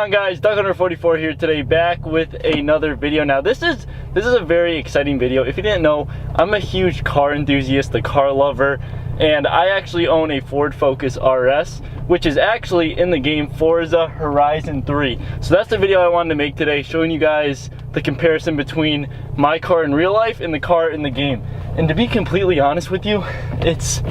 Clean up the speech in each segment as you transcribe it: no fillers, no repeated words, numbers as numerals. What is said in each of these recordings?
on, guys? Duck144 here today, back with another video. Now this is a very exciting video. If you didn't know, I'm a huge car enthusiast, a car lover, and I actually own a Ford Focus RS, which is actually in the game Forza Horizon 3. So that's the video I wanted to make today, showing you guys the comparison between my car in real life and the car in the game. And to be completely honest with you, it's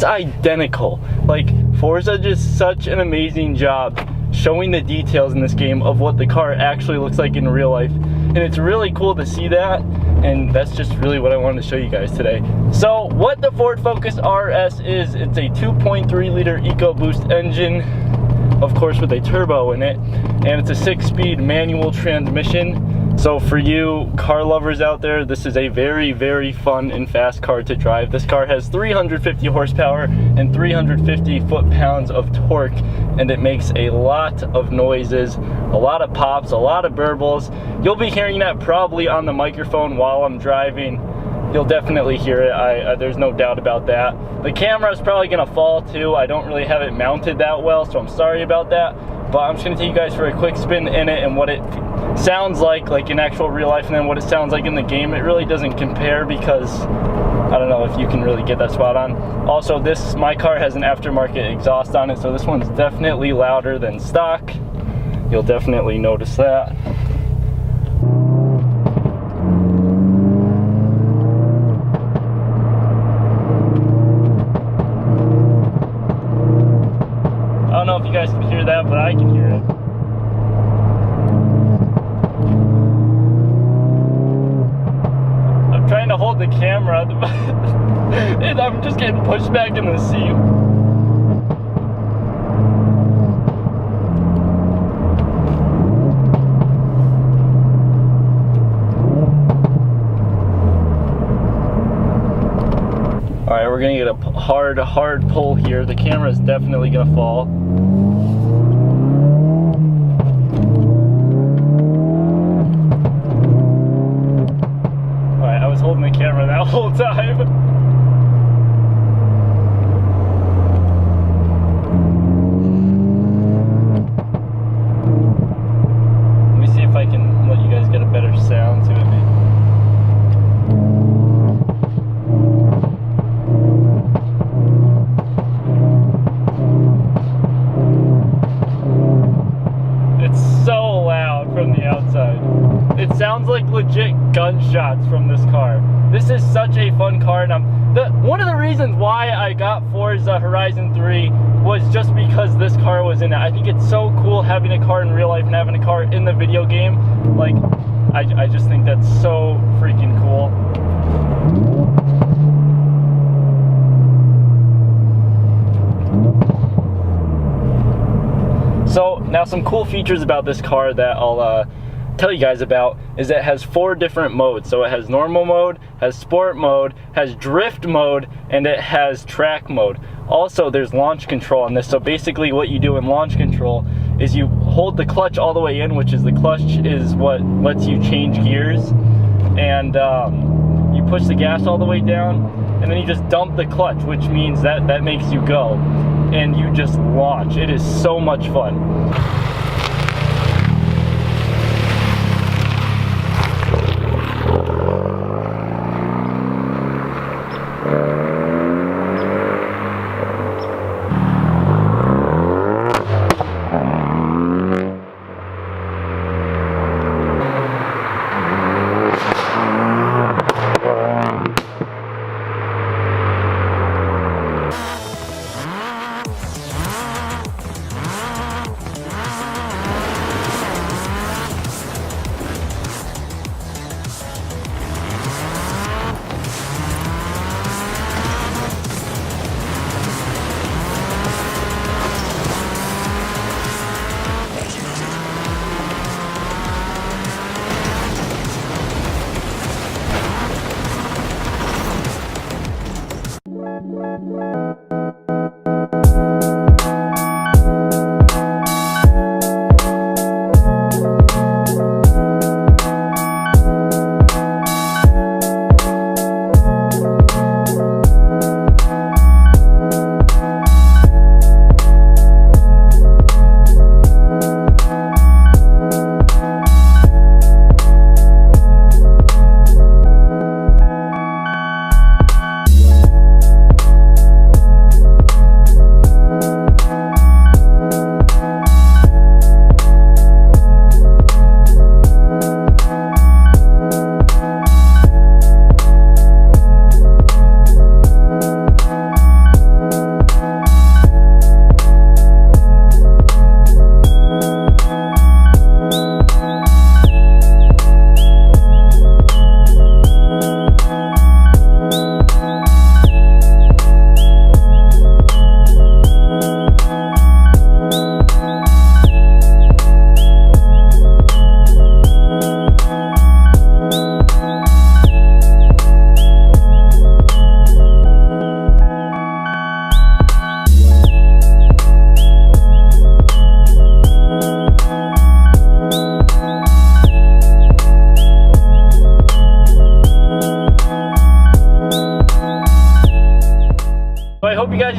identical. Like, Forza just such an amazing job showing the details in this game of what the car actually looks like in real life. And it's really cool to see that, and that's just really what I wanted to show you guys today. So what the Ford Focus RS is, it's a 2.3 liter EcoBoost engine, of course with a turbo in it, and it's a 6-speed manual transmission. So for you car lovers out there, this is a very, very fun and fast car to drive. This car has 350 horsepower and 350 foot-pounds of torque, and it makes a lot of noises, a lot of pops, a lot of burbles. You'll be hearing that probably on the microphone while I'm driving. You'll definitely hear it, there's no doubt about that. The camera is probably gonna fall too. I don't really have it mounted that well, so I'm sorry about that. But I'm just gonna take you guys for a quick spin in it and what it sounds like in actual real life, and then what it sounds like in the game. It really doesn't compare because I don't know if you can really get that spot on. Also, my car has an aftermarket exhaust on it, so this one's definitely louder than stock. You'll definitely notice that. I don't know if you guys can hear that, but I can hear it. I'm trying to hold the camera and I'm just getting pushed back in the seat. Alright, we're gonna get a hard pull here. The camera is definitely gonna fall. Alright, I was holding the camera that whole time. Let me see if I can let you guys get a better sound to it. From the outside, it sounds like legit gunshots from this car. This is such a fun car, and one of the reasons why I got Forza Horizon 3 was just because this car was in it. I think it's so cool having a car in real life and having a car in the video game. Like, I just think that's so freaking cool. So now some cool features about this car that I'll tell you guys about is that it has 4 different modes. So it has normal mode, has sport mode, has drift mode, and it has track mode. Also, there's launch control on this. So basically what you do in launch control is you hold the clutch all the way in, which is the clutch is what lets you change gears, and you push the gas all the way down, and then you just dump the clutch, which means that makes you go, and you just launch. It is so much fun.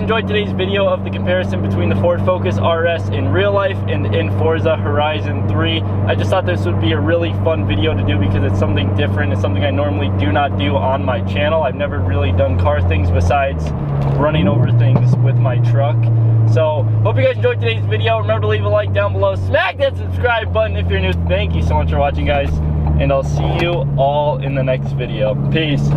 enjoyed today's video of the comparison between the Ford Focus RS in real life and in Forza Horizon 3. I just thought this would be a really fun video to do because it's something different. It's something I normally do not do on my channel. I've never really done car things besides running over things with my truck. So, hope you guys enjoyed today's video. Remember to leave a like down below. Smack that subscribe button if you're new. Thank you so much for watching, guys. And I'll see you all in the next video. Peace.